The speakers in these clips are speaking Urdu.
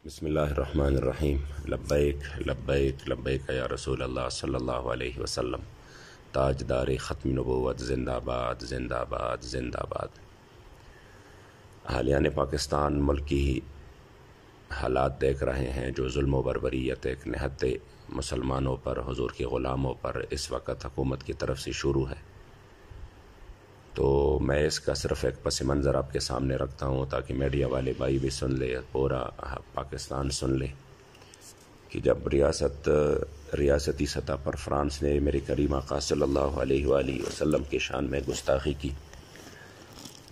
بسم اللہ الرحمن الرحیم لبیک لبیک لبیک یا رسول اللہ صلی اللہ علیہ وسلم تاجدار ختم نبوت زندہ باد زندہ باد زندہ باد۔ اہالیان پاکستان ملک کی حالات دیکھ رہے ہیں جو ظلم و بربریت ایک نہتے مسلمانوں پر، حضور کے غلاموں پر اس وقت حکومت کی طرف سے شروع ہے، تو میں اس کا صرف ایک پس منظر آپ کے سامنے رکھتا ہوں تاکہ میڈیا والے بھائی بھی سن لے، پورا پاکستان سن لے کہ جب ریاستی سطح پر فرانس نے میرے کریم آقا صلی اللہ علیہ وآلہ وسلم کے شان میں گستاخی کی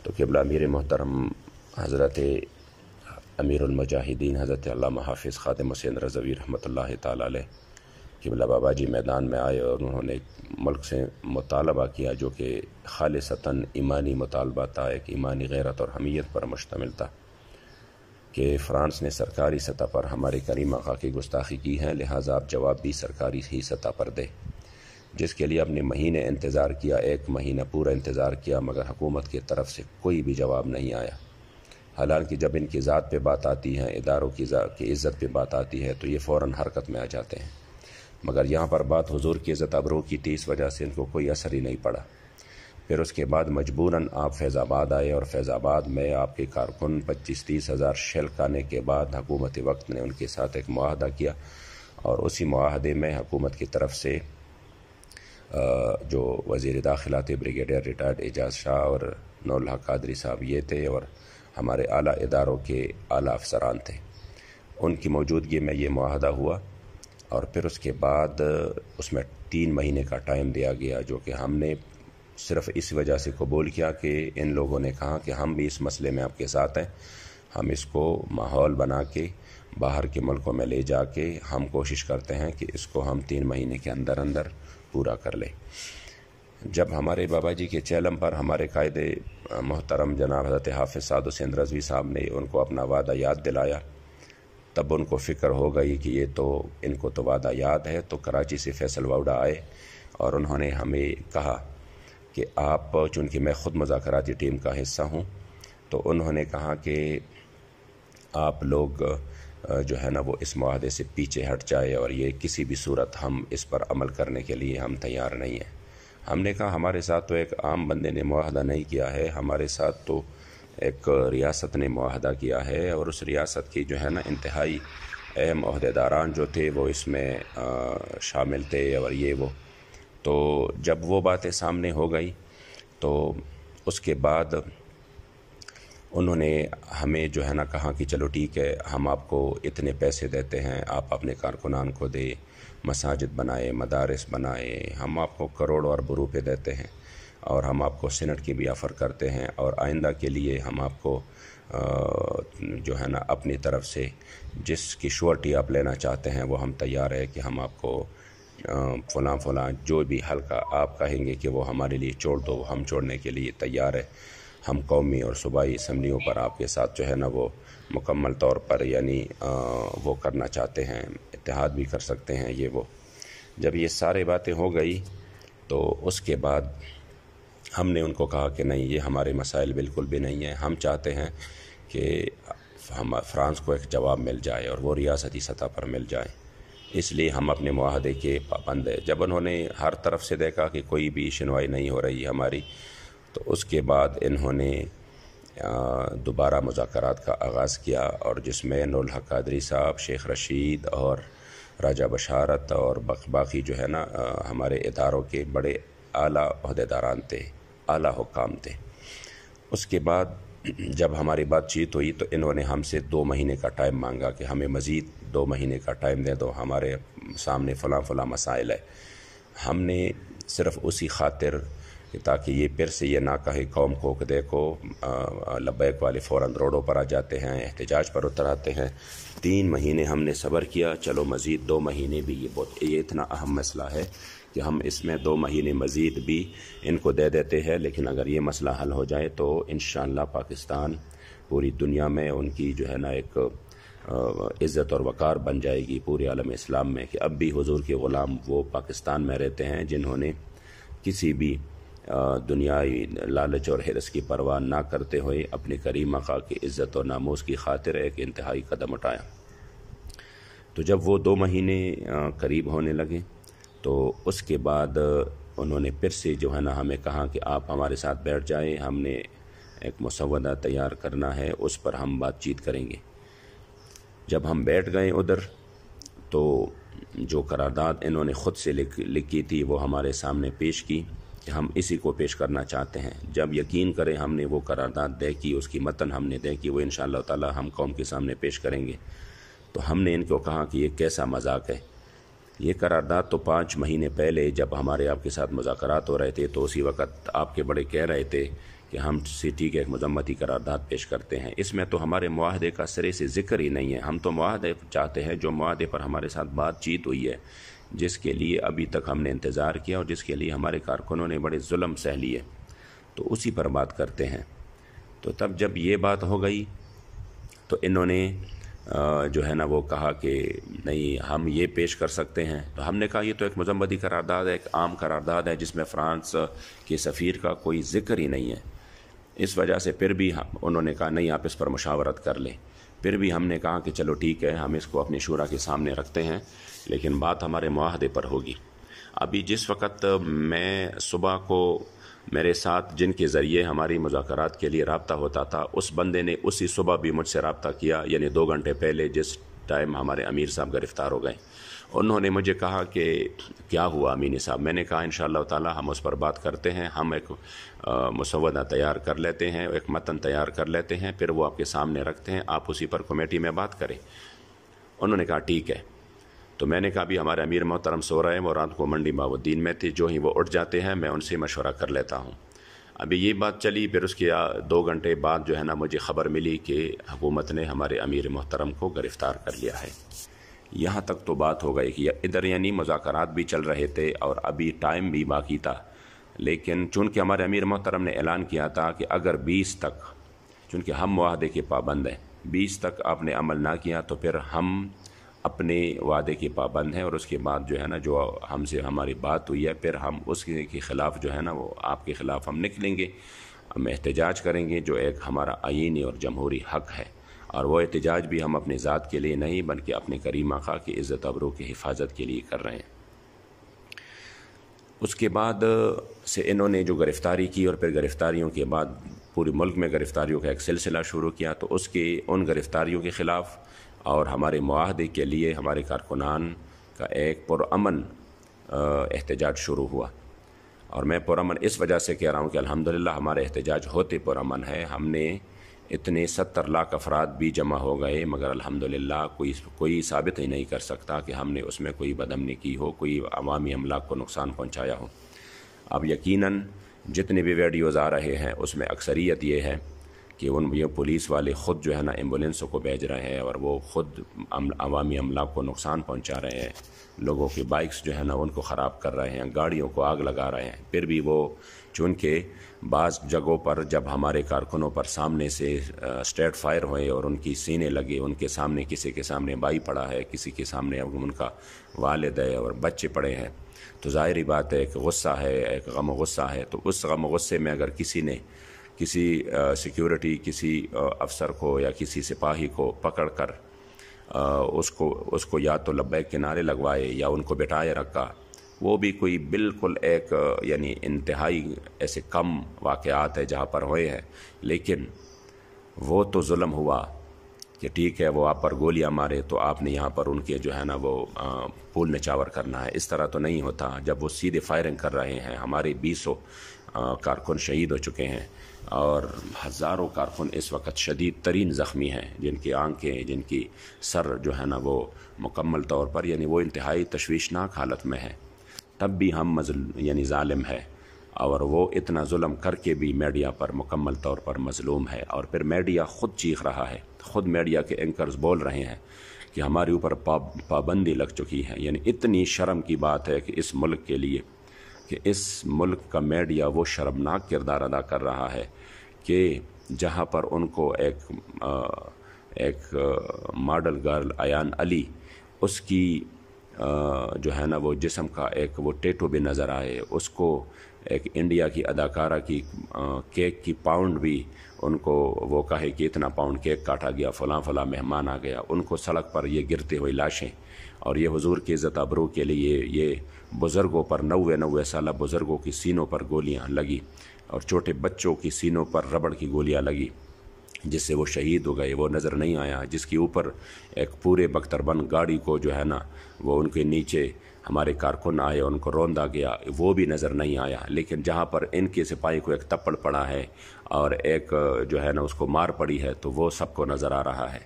تو قبلہ امیر محترم حضرت امیر المجاہدین حضرت علامہ حافظ خادم حسین رضوی رحمۃ اللہ تعالی علیہ قبلہ بابا جی میدان میں آئے اور انہوں نے ملک سے مطالبہ کیا جو کہ خالصتاً ایمانی مطالبہ تھا، ایک ایمانی غیرت اور حمیت پر مشتمل تھا کہ فرانس نے سرکاری سطح پر ہمارے کریم آقا کی گستاخی کی ہے، لہٰذا آپ جواب بھی سرکاری ہی سطح پر دے، جس کے لیے ہم نے مہینے انتظار کیا، ایک مہینہ پورا انتظار کیا، مگر حکومت کی طرف سے کوئی بھی جواب نہیں آیا۔ حالانکہ جب ان کی ذات پہ بات آتی ہے، اداروں کی عزت پہ بات آتی ہے تو یہ فوراً حرکت میں آ جاتے ہیں، مگر یہاں پر بات حضور کی عزت ابرو کی تھی، اس وجہ سے ان کو کوئی اثر ہی نہیں پڑا۔ پھر اس کے بعد مجبوراً آپ فیض آباد آئے اور فیض آباد میں آپ کے کارکن 25-30 ہزار شیل کھانے کے بعد حکومت وقت نے ان کے ساتھ ایک معاہدہ کیا، اور اسی معاہدے میں حکومت کی طرف سے جو وزیر داخلہ تھے بریگیڈیئر ریٹائرڈ اعجاز شاہ اور نور الحق قادری صاحب یہ تھے، اور ہمارے اعلیٰ اداروں کے اعلیٰ افسران تھے، ان کی موجودگی میں یہ معاہدہ ہوا، اور پھر اس کے بعد اس میں 3 مہینے کا ٹائم دیا گیا، جو کہ ہم نے صرف اس وجہ سے قبول کیا کہ ان لوگوں نے کہا کہ ہم بھی اس مسئلے میں آپ کے ساتھ ہیں، ہم اس کو ماحول بنا کے باہر کے ملکوں میں لے جا کے ہم کوشش کرتے ہیں کہ اس کو ہم 3 مہینے کے اندر اندر پورا کر لیں۔ جب ہمارے بابا جی کے چیلم پر ہمارے قائد محترم جناب حضرت حافظ سعد حسین رضوی صاحب نے ان کو اپنا وعدہ یاد دلایا، تب ان کو فکر ہو گئی کہ یہ تو ان کو تو وعدہ یاد ہے، تو کراچی سے فیصل واؤڈا آئے اور انہوں نے ہمیں کہا کہ آپ، چونکہ میں خود مذاکراتی ٹیم کا حصہ ہوں، تو انہوں نے کہا کہ آپ لوگ جو ہے نا وہ اس معاہدے سے پیچھے ہٹ جائے، اور یہ کسی بھی صورت ہم اس پر عمل کرنے کے لیے ہم تیار نہیں ہیں۔ ہم نے کہا ہمارے ساتھ تو ایک عام بندے نے معاہدہ نہیں کیا ہے، ہمارے ساتھ تو ایک ریاست نے معاہدہ کیا ہے، اور اس ریاست کی جو ہے نا انتہائی اہم عہدیداران جو تھے وہ اس میں شامل تھے، اور یہ وہ تو جب وہ باتیں سامنے ہو گئی تو اس کے بعد انہوں نے ہمیں جو ہے نا کہا کہ چلو ٹھیک ہے، ہم آپ کو اتنے پیسے دیتے ہیں، آپ اپنے کارکنان کو دے، مساجد بنائے، مدارس بنائے، ہم آپ کو کروڑوں ارب روپے دیتے ہیں، اور ہم آپ کو سینٹ کی بھی آفر کرتے ہیں، اور آئندہ کے لیے ہم آپ کو جو ہے نا اپنی طرف سے جس کی شورٹی آپ لینا چاہتے ہیں وہ ہم تیار ہے کہ ہم آپ کو فلاں فلاں جو بھی حلقہ آپ کہیں گے کہ وہ ہمارے لیے چھوڑ دو، ہم چھوڑنے کے لیے تیار ہے۔ ہم قومی اور صوبائی اسمبلیوں پر آپ کے ساتھ جو ہے نا وہ مکمل طور پر یعنی وہ کرنا چاہتے ہیں، اتحاد بھی کر سکتے ہیں، یہ وہ۔ جب یہ سارے باتیں ہو گئی تو اس کے بعد ہم نے ان کو کہا کہ نہیں، یہ ہمارے مسائل بالکل بھی نہیں ہیں، ہم چاہتے ہیں کہ ہم فرانس کو ایک جواب مل جائے اور وہ ریاستی سطح پر مل جائے، اس لیے ہم اپنے معاہدے کے پابند ہیں۔ جب انہوں نے ہر طرف سے دیکھا کہ کوئی بھی سنوائی نہیں ہو رہی ہماری، تو اس کے بعد انہوں نے دوبارہ مذاکرات کا آغاز کیا، اور جس میں نور الحق قادری صاحب، شیخ رشید اور راجہ بشارت اور باقی جو ہے نا ہمارے اداروں کے بڑے اعلیٰ عہدیداران تھے، اعلیٰ حکام تھے۔ اس کے بعد جب ہماری بات چیت ہوئی تو انہوں نے ہم سے 2 مہینے کا ٹائم مانگا کہ ہمیں مزید 2 مہینے کا ٹائم دے دو، ہمارے سامنے فلاں فلاں مسائل ہے۔ ہم نے صرف اسی خاطر کہ تاکہ یہ پھر سے یہ نہ کہے قوم کو کہ دیکھو لبیک والے فوراً روڈوں پر آ جاتے ہیں، احتجاج پر اتر آتے ہیں، 3 مہینے ہم نے صبر کیا، چلو مزید 2 مہینے بھی، یہ اتنا اہم مسئلہ ہے کہ ہم اس میں 2 مہینے مزید بھی ان کو دے دیتے ہیں، لیکن اگر یہ مسئلہ حل ہو جائے تو انشاءاللہ پاکستان پوری دنیا میں ان کی جو ہے نا ایک عزت اور وقار بن جائے گی پورے عالم اسلام میں، کہ اب بھی حضور کے غلام وہ پاکستان میں رہتے ہیں جنہوں نے کسی بھی دنیائی لالچ اور حرص کی پرواہ نہ کرتے ہوئے اپنے کریم آقا کی عزت اور ناموس کی خاطر ایک انتہائی قدم اٹھایا۔ تو جب وہ 2 مہینے قریب ہونے لگے تو اس کے بعد انہوں نے پھر سے جو ہے نا ہمیں کہا کہ آپ ہمارے ساتھ بیٹھ جائیں، ہم نے ایک مسودہ تیار کرنا ہے، اس پر ہم بات چیت کریں گے۔ جب ہم بیٹھ گئے ادھر تو جو قرارداد انہوں نے خود سے لکھی تھی وہ ہمارے سامنے پیش کی کہ ہم اسی کو پیش کرنا چاہتے ہیں۔ جب یقین کریں ہم نے وہ قرارداد طے کی، اس کی متن ہم نے طے کی، وہ انشاءاللہ تعالی ہم قوم کے سامنے پیش کریں گے۔ تو ہم نے ان کو کہا کہ یہ کیسا مذاق ہے؟ یہ قرارداد تو 5 مہینے پہلے جب ہمارے آپ کے ساتھ مذاکرات ہو رہے تھے تو اسی وقت آپ کے بڑے کہہ رہے تھے کہ ہم سٹی کے ایک مذمتی قرارداد پیش کرتے ہیں، اس میں تو ہمارے معاہدے کا سرے سے ذکر ہی نہیں ہے۔ ہم تو معاہدے چاہتے ہیں جو معاہدے پر ہمارے ساتھ بات چیت ہوئی ہے، جس کے لیے ابھی تک ہم نے انتظار کیا اور جس کے لیے ہمارے کارکنوں نے بڑے ظلم سہ لیے، تو اسی پر بات کرتے ہیں۔ تو تب جب یہ بات ہو گئی تو انہوں نے جو ہے نا وہ کہا کہ نہیں ہم یہ پیش کر سکتے ہیں۔ تو ہم نے کہا یہ تو ایک مذمتی قرارداد ہے، ایک عام قرارداد ہے جس میں فرانس کے سفیر کا کوئی ذکر ہی نہیں ہے۔ اس وجہ سے پھر بھی انہوں نے کہا نہیں آپ اس پر مشاورت کر لیں۔ پھر بھی ہم نے کہا کہ چلو ٹھیک ہے، ہم اس کو اپنی شورا کے سامنے رکھتے ہیں، لیکن بات ہمارے معاہدے پر ہوگی۔ ابھی جس وقت میں صبح کو میرے ساتھ جن کے ذریعے ہماری مذاکرات کے لیے رابطہ ہوتا تھا، اس بندے نے اسی صبح بھی مجھ سے رابطہ کیا، یعنی 2 گھنٹے پہلے جس ٹائم ہمارے امیر صاحب گرفتار ہو گئے۔ انہوں نے مجھے کہا کہ کیا ہوا امینی صاحب؟ میں نے کہا انشاءاللہ تعالی ہم اس پر بات کرتے ہیں، ہم ایک مسودہ تیار کر لیتے ہیں، ایک متن تیار کر لیتے ہیں، پھر وہ آپ کے سامنے رکھتے ہیں، آپ اسی پر کمیٹی میں بات کریں۔ انہوں نے کہا ٹھیک ہے۔ تو میں نے کہا بھی ہمارے امیر محترم سو رہے ہیں، وہ رات کو منڈی بہاؤالدین میں تھے، جو ہی وہ اٹھ جاتے ہیں میں ان سے مشورہ کر لیتا ہوں۔ ابھی یہ بات چلی، پھر اس کے 2 گھنٹے بعد جو ہے نا مجھے خبر ملی کہ حکومت نے ہمارے امیر محترم کو گرفتار کر لیا ہے۔ یہاں تک تو بات ہو گئی کہ ادھر یعنی مذاکرات بھی چل رہے تھے اور ابھی ٹائم بھی باقی تھا، لیکن چونکہ ہمارے امیر محترم نے اعلان کیا تھا کہ اگر 20 تک، چونکہ ہم معاہدے کے پابند ہیں، 20 تک آپ نے عمل نہ کیا تو پھر ہم اپنے وعدے کے پابند ہیں، اور اس کے بعد جو ہے نا جو ہم سے ہماری بات ہوئی ہے پھر ہم اس کے خلاف جو ہے نا وہ آپ کے خلاف ہم نکلیں گے، ہم احتجاج کریں گے، جو ایک ہمارا آئینی اور جمہوری حق ہے، اور وہ احتجاج بھی ہم اپنے ذات کے لیے نہیں بلکہ اپنے کریم آقا کی عزت ابرو کی حفاظت کے لیے کر رہے ہیں۔ اس کے بعد سے انہوں نے جو گرفتاری کی اور پھر گرفتاریوں کے بعد پورے ملک میں گرفتاریوں کا ایک سلسلہ شروع کیا، تو ان گرفتاریوں کے خلاف اور ہمارے معاہدے کے لیے ہمارے کارکنان کا ایک پرامن احتجاج شروع ہوا۔ اور میں پرامن اس وجہ سے کہہ رہا ہوں کہ الحمدللہ ہمارے احتجاج ہوتے پرامن ہے۔ ہم نے اتنے 70 لاکھ افراد بھی جمع ہو گئے، مگر الحمدللہ کوئی ثابت ہی نہیں کر سکتا کہ ہم نے اس میں کوئی بدامنی کی ہو، کوئی عوامی املاک کو نقصان پہنچایا ہو۔ اب یقیناً جتنے بھی ویڈیوز آ رہے ہیں اس میں اکثریت یہ ہے کہ یہ پولیس والے خود جو ہے نا ایمبولینسوں کو بھیج رہے ہیں اور وہ خود عوامی املاک کو نقصان پہنچا رہے ہیں، لوگوں کی بائکس جو ہے نا ان کو خراب کر رہے ہیں، گاڑیوں کو آگ لگا رہے ہیں۔ پھر بھی وہ چونکہ بعض جگہوں پر جب ہمارے کارکنوں پر سامنے سے اسٹریٹ فائر ہوئے اور ان کی سینے لگے، ان کے سامنے کسی کے سامنے بھائی پڑا ہے، کسی کے سامنے ان کا والد ہے اور بچے پڑے ہیں، تو ظاہری بات ہے ایک غصہ ہے، ایک غم و غصہ ہے۔ تو اس غم و غصے میں اگر کسی نے کسی سیکیورٹی کسی افسر کو یا کسی سپاہی کو پکڑ کر اس کو یا تو لبیک کے نعرے لگوائے یا ان کو بٹھائے رکھا، وہ بھی کوئی بالکل ایک یعنی انتہائی ایسے کم واقعات ہیں جہاں پر ہوئے ہیں، لیکن وہ تو ظلم ہوا کہ ٹھیک ہے وہ آپ پر گولیاں مارے تو آپ نے یہاں پر ان کے جو ہے نا وہ پھول نچاور کرنا ہے، اس طرح تو نہیں ہوتا۔ جب وہ سیدھے فائرنگ کر رہے ہیں، ہمارے 200 کارکن شہید ہو چکے ہیں اور ہزاروں کارکن اس وقت شدید ترین زخمی ہیں، جن کی آنکھیں، جن کی سر جو ہے نا وہ مکمل طور پر یعنی وہ انتہائی تشویشناک حالت میں ہے، تب بھی ہم یعنی ظالم ہے، اور وہ اتنا ظلم کر کے بھی میڈیا پر مکمل طور پر مظلوم ہے۔ اور پھر میڈیا خود چیخ رہا ہے، خود میڈیا کے اینکرز بول رہے ہیں کہ ہمارے اوپر پابندی لگ چکی ہے۔ یعنی اتنی شرم کی بات ہے کہ اس ملک کے لیے کہ اس ملک کا میڈیا وہ شرمناک کردار ادا کر رہا ہے کہ جہاں پر ان کو ایک ماڈل گرل ایان علی، اس کی جو ہے نا وہ جسم کا ایک وہ ٹیٹو بھی نظر آئے، اس کو ایک انڈیا کی اداکارہ کی کیک کی پاؤنڈ بھی ان کو وہ کہے کہ اتنا پاؤنڈ کیک کاٹا گیا، فلاں فلاں مہمان آ گیا، ان کو سڑک پر یہ گرتے ہوئی لاشیں، اور یہ حضور کی عزت ابرو کے لیے یہ بزرگوں پر 90 سالہ بزرگوں کی سینوں پر گولیاں لگی اور چھوٹے بچوں کی سینوں پر ربڑ کی گولیاں لگی، جس سے وہ شہید ہو گئے، وہ نظر نہیں آیا، جس کے اوپر ایک پورے بختربند گاڑی کو جو ہے نا وہ ان کے نیچے ہمارے کارکن آئے، ان کو روندا گیا، وہ بھی نظر نہیں آیا، لیکن جہاں پر ان کے سپاہی کو ایک تپڑ پڑا ہے اور ایک جو ہے نا اس کو مار پڑی ہے تو وہ سب کو نظر آ رہا ہے۔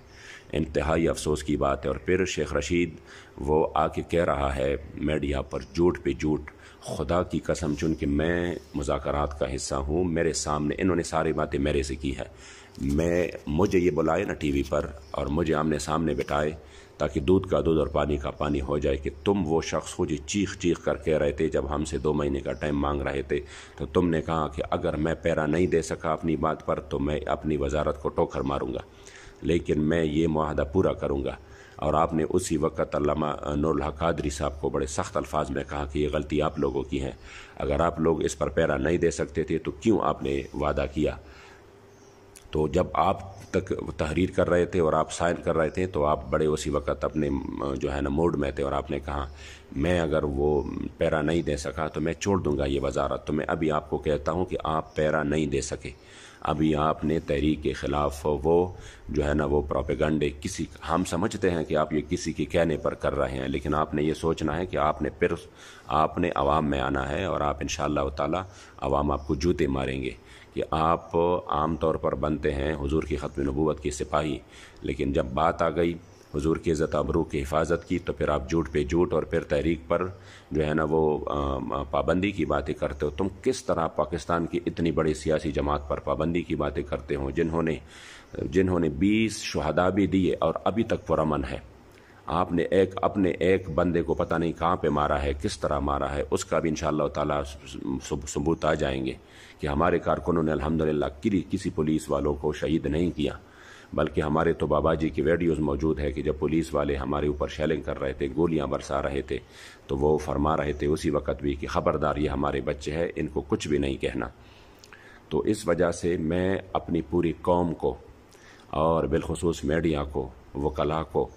انتہائی افسوس کی بات ہے۔ اور پھر شیخ رشید وہ آ کے کہہ رہا ہے میڈیا پر جھوٹ پہ جھوٹ، خدا کی قسم، چونکہ میں مذاکرات کا حصہ ہوں، میرے سامنے انہوں نے ساری باتیں میرے سے کی ہے، مجھے یہ بلائے نا ٹی وی پر اور مجھے آمنے سامنے بٹھائے تاکہ دودھ کا دودھ اور پانی کا پانی ہو جائے کہ تم وہ شخص ہو جو چیخ چیخ کر کہہ رہے تھے جب ہم سے 2 مہینے کا ٹائم مانگ رہے تھے، تو تم نے کہا کہ اگر میں پیرا نہیں دے سکا اپنی بات پر تو میں اپنی وزارت کو ٹوکر ماروں گا، لیکن میں یہ معاہدہ پورا کروں گا۔ اور آپ نے اسی وقت علامہ نور الحق قادری صاحب کو بڑے سخت الفاظ میں کہا کہ یہ غلطی آپ لوگوں کی ہے، اگر آپ لوگ اس پر پیرا نہیں دے سکتے تھے تو کیوں آپ نے وعدہ کیا؟ تو جب آپ تک تحریر کر رہے تھے اور آپ سائن کر رہے تھے تو آپ بڑے اسی وقت اپنے جو ہے نا موڈ میں تھے، اور آپ نے کہا میں اگر وہ پیرا نہیں دے سکا تو میں چھوڑ دوں گا یہ وزارت۔ تو میں ابھی آپ کو کہتا ہوں کہ آپ پیرا نہیں دے سکے، ابھی آپ نے تحریک کے خلاف وہ جو ہے نا وہ پروپیگنڈے ہم سمجھتے ہیں کہ آپ یہ کسی کے کہنے پر کر رہے ہیں، لیکن آپ نے یہ سوچنا ہے کہ آپ نے عوام میں آنا ہے، اور آپ انشاءاللہ تعالی عوام آپ کو جوتے ماریں گے کہ آپ عام طور پر بنتے ہیں حضور کی ختم نبوت کی سپاہی، لیکن جب بات آ گئی حضور کی عزت ابرو کی حفاظت کی تو پھر آپ جھوٹ پہ جھوٹ اور پھر تحریک پر جو ہے نا وہ پابندی کی باتیں کرتے ہو۔ تم کس طرح پاکستان کی اتنی بڑی سیاسی جماعت پر پابندی کی باتیں کرتے ہو جنہوں نے 20 شہداء بھی دیے اور ابھی تک پرامن ہے؟ آپ نے اپنے ایک بندے کو پتہ نہیں کہاں پہ مارا ہے، کس طرح مارا ہے، اس کا بھی انشاءاللہ تعالی ثبوت آ جائیں گے کہ ہمارے کارکنوں نے الحمدللہ کسی پولیس والوں کو شہید نہیں کیا، بلکہ ہمارے تو بابا جی کی ویڈیوز موجود ہے کہ جب پولیس والے ہمارے اوپر شیلنگ کر رہے تھے، گولیاں برسا رہے تھے، تو وہ فرما رہے تھے اسی وقت بھی کہ خبردار یہ ہمارے بچے ہیں، ان کو کچھ بھی نہیں کہنا۔ تو اس وجہ سے میں اپنی پوری قوم کو اور بالخصوص میڈیا کو، وکلاء کو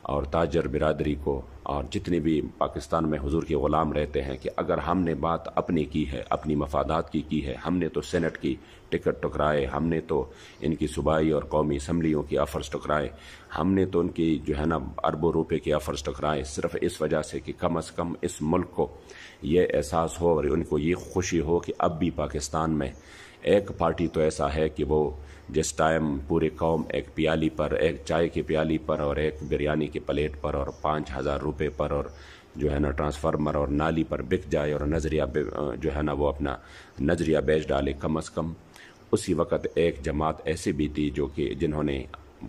اور تاجر برادری کو اور جتنے بھی پاکستان میں حضور کے غلام رہتے ہیں کہ اگر ہم نے بات اپنی کی ہے، اپنی مفادات کی ہے، ہم نے تو سینٹ کی ٹکٹ ٹکرائے، ہم نے تو ان کی صوبائی اور قومی اسمبلیوں کی آفرز ٹکرائے، ہم نے تو ان کی جو ہے نا اربوں روپے کی آفرز ٹکرائے، صرف اس وجہ سے کہ کم از کم اس ملک کو یہ احساس ہو اور ان کو یہ خوشی ہو کہ اب بھی پاکستان میں ایک پارٹی تو ایسا ہے کہ وہ جس ٹائم پورے قوم ایک پیالی پر، ایک چائے کی پیالی پر اور ایک بریانی کی پلیٹ پر اور 5000 روپے پر اور جو ہے نا ٹرانسفارمر اور نالی پر بک جائے اور نظریہ جو ہے نا وہ اپنا نظریہ بیچ ڈالے، کم از کم اسی وقت ایک جماعت ایسی بھی تھی جو کہ جنہوں نے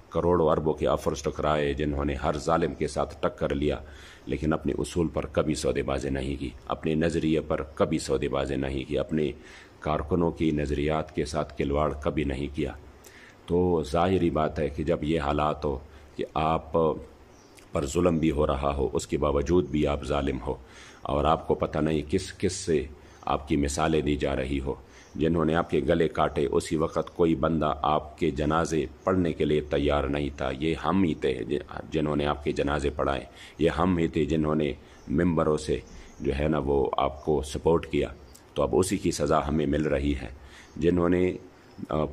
کروڑوں اربوں کے آفرز ٹکرائے، جنہوں نے ہر ظالم کے ساتھ ٹکر لیا، لیکن اپنے اصول پر کبھی سودے بازی نہیں کی، اپنے نظریے پر کبھی سودے بازی نہیں کی، اپنے کارکنوں کی نظریات کے ساتھ کھلواڑ کبھی نہیں کیا۔ تو ظاہری بات ہے کہ جب یہ حالات ہو کہ آپ پر ظلم بھی ہو رہا ہو، اس کے باوجود بھی آپ ظالم ہو اور آپ کو پتہ نہیں کس کس سے آپ کی مثالیں دی جا رہی ہو، جنہوں نے آپ کے گلے کاٹے اسی وقت کوئی بندہ آپ کے جنازے پڑھنے کے لیے تیار نہیں تھا، یہ ہم ہی تھے جنہوں نے آپ کے جنازے پڑھائے، یہ ہم ہی تھے جنہوں نے ممبروں سے جو ہے نا وہ آپ کو سپورٹ کیا، تو اب اسی کی سزا ہمیں مل رہی ہے۔ جنہوں نے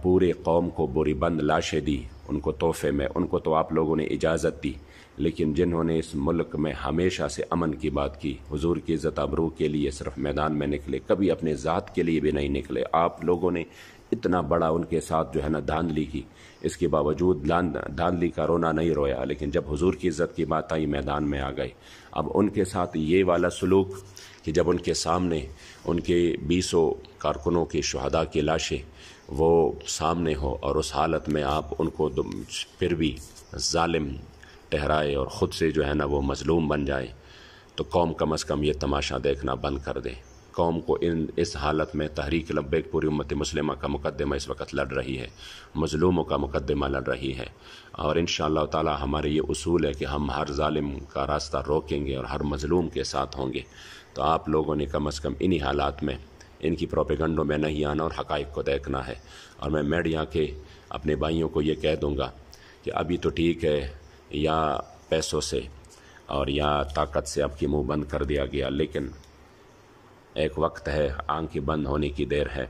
پورے قوم کو بوری بند لاشیں دی، ان کو تحفے میں، ان کو تو آپ لوگوں نے اجازت دی، لیکن جنہوں نے اس ملک میں ہمیشہ سے امن کی بات کی، حضور کی عزت ابرو کے لیے صرف میدان میں نکلے، کبھی اپنے ذات کے لیے بھی نہیں نکلے، آپ لوگوں نے اتنا بڑا ان کے ساتھ جو ہے نا دھاندلی کی، اس کے باوجود دھاندلی کا رونا نہیں رویا، لیکن جب حضور کی عزت کی بات آئی میدان میں آ گئے۔ اب ان کے ساتھ یہ والا سلوک کہ جب ان کے سامنے ان کے 20 کارکنوں کے شہداء کی لاشیں وہ سامنے ہو اور اس حالت میں آپ ان کو پھر بھی ظالم ٹہرائے اور خود سے جو ہے نا وہ مظلوم بن جائے، تو قوم کم از کم یہ تماشا دیکھنا بند کر دے۔ قوم کو اس حالت میں تحریک لبیک پوری امت مسلمہ کا مقدمہ اس وقت لڑ رہی ہے، مظلوموں کا مقدمہ لڑ رہی ہے، اور انشاءاللہ تعالی ہمارے یہ اصول ہے کہ ہم ہر ظالم کا راستہ روکیں گے اور ہر مظلوم کے ساتھ ہوں گے۔ تو آپ لوگوں نے کم از کم انہی حالات میں ان کی پروپیگنڈوں میں نہیں آنا اور حقائق کو دیکھنا ہے۔ اور میں میڈیا کے اپنے بھائیوں کو یہ کہہ دوں گا کہ ابھی تو ٹھیک ہے، یا پیسوں سے اور یا طاقت سے اب کی منہ بند کر دیا گیا، لیکن ایک وقت ہے، آنکھیں بند ہونے کی دیر ہے۔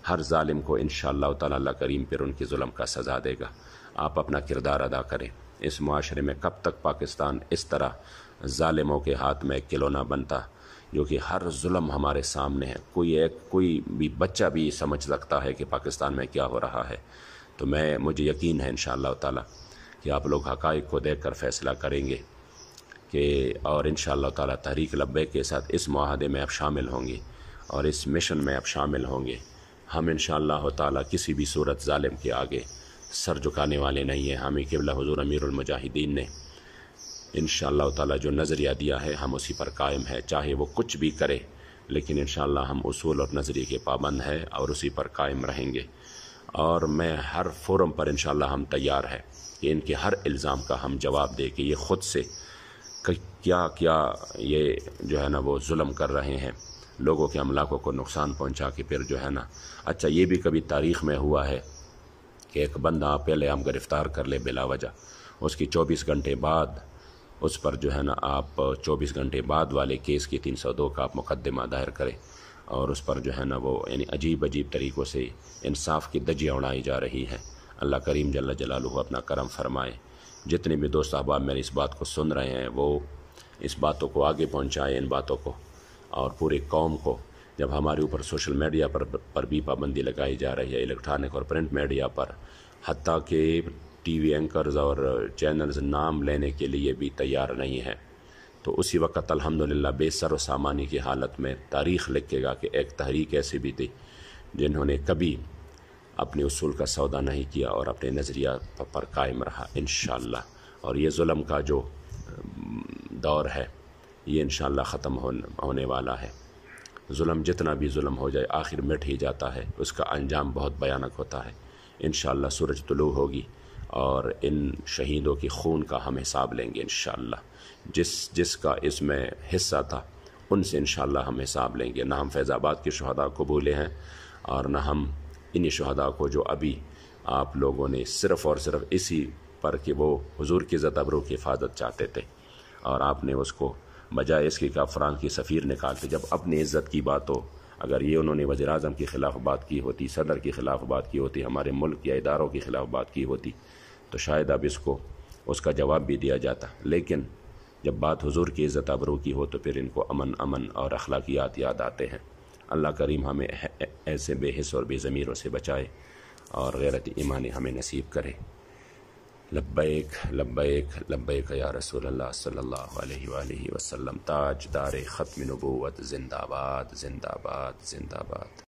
ہر ظالم کو انشاءاللہ تعالی اللہ کریم پھر ان کی ظلم کا سزا دے گا۔ آپ اپنا کردار ادا کریں۔ اس معاشرے میں کب تک پاکستان اس طرح ظالموں کے ہاتھ میں ایک کھلونا بنتا، جو کہ ہر ظلم ہمارے سامنے ہے، کوئی بھی بچہ بھی سمجھ سکتا ہے کہ پاکستان میں کیا ہو رہا ہے۔ تو مجھے یقین ہے انشاءاللہ تعالی کہ آپ لوگ حقائق کو دیکھ کر فیصلہ کریں گے اور انشاءاللہ تعالی تحریک لبیک کے ساتھ اس معاہدے میں آپ شامل ہوں گے اور اس مشن میں آپ شامل ہوں گے۔ ہم انشاءاللہ تعالی کسی بھی صورت ظالم کے آگے سر جھکانے والے نہیں ہیں۔ ہمیں قبلہ حضور امیر المجاہدین نے انشاءاللہ تعالی جو نظریہ دیا ہے ہم اسی پر قائم ہے، چاہے وہ کچھ بھی کرے، لیکن انشاءاللہ ہم اصول اور نظریے کے پابند ہیں اور اسی پر قائم رہیں گے۔ اور میں ہر فورم پر انشاءاللہ ہم تیار ہے کہ ان کے ہر الزام کا ہم جواب دیں کہ یہ خود سے کیا یہ جو ہے نا وہ ظلم کر رہے ہیں، لوگوں کے املاکوں کو نقصان پہنچا کے پھر جو ہے نا، اچھا یہ بھی کبھی تاریخ میں ہوا ہے کہ ایک بندہ پہلے ہم گرفتار کر لے بلا وجہ، اس کی 24 گھنٹے بعد اس پر جو ہے نا آپ 24 گھنٹے بعد والے کیس کی 302 کا آپ مقدمہ دائر کریں، اور اس پر جو ہے نا وہ یعنی عجیب طریقوں سے انصاف کی دھجیاں اڑائی جا رہی ہیں۔ اللہ کریم جل جلالہ اپنا کرم فرمائے۔ جتنے بھی دوست احباب میری اس بات کو سن رہے ہیں وہ اس باتوں کو آگے پہنچائیں، ان باتوں کو، اور پورے قوم کو۔ جب ہمارے اوپر سوشل میڈیا پر بھی پابندی لگائی جا رہی ہے، الیکٹرانک اور پرنٹ میڈیا پر، حتیٰ کہ ٹی وی اینکرز اور چینلز نام لینے کے لیے بھی تیار نہیں ہیں، تو اسی وقت الحمدللہ بے سر و سامانی کی حالت میں تاریخ لکھے گا کہ ایک تحریک ایسی بھی تھی جنہوں نے کبھی اپنے اصول کا سودا نہیں کیا اور اپنے نظریہ پر قائم رہا انشاءاللہ۔ اور یہ ظلم کا جو دور ہے یہ انشاءاللہ ختم ہونے والا ہے۔ ظلم جتنا بھی ظلم ہو جائے آخر مٹ ہی جاتا ہے، اس کا انجام بہت بھیانک ہوتا ہے۔ انشاءاللہ سورج طلوع ہوگی اور ان شہیدوں کی خون کا ہم حساب لیں گے انشاءاللہ۔ جس کا اس میں حصہ تھا ان سے انشاءاللہ ہم حساب لیں گے۔ نہ ہم فیض آباد کے شہداء کو بھولے ہیں اور نہ ہم انہی شہداء کو جو ابھی آپ لوگوں نے صرف اور صرف اسی پر کہ وہ حضور کی عزت ابرو کی حفاظت چاہتے تھے، اور آپ نے اس کو بجائے اس کی کہ آپ فرانس کی سفیر نکالتے، جب اپنی عزت کی بات ہو، اگر یہ انہوں نے وزیر اعظم کے خلاف بات کی ہوتی، صدر کے خلاف بات کی ہوتی، ہمارے ملک یا اداروں کے خلاف بات کی ہوتی، تو شاید اب اس کا جواب بھی دیا جاتا۔ لیکن جب بات حضور کی عزت ابرو کی ہو تو پھر ان کو امن اور اخلاقیات یاد آتے ہیں۔ اللہ کریم ہمیں ایسے بے حس اور بے ضمیروں سے بچائے اور غیرت ایمانی ہمیں نصیب کرے۔ لبیک لبیک لبیک یا رسول اللہ صلی اللہ علیہ وآلہ وسلم۔ تاجدار ختم نبوت زندہ باد زندہ باد زندہ باد۔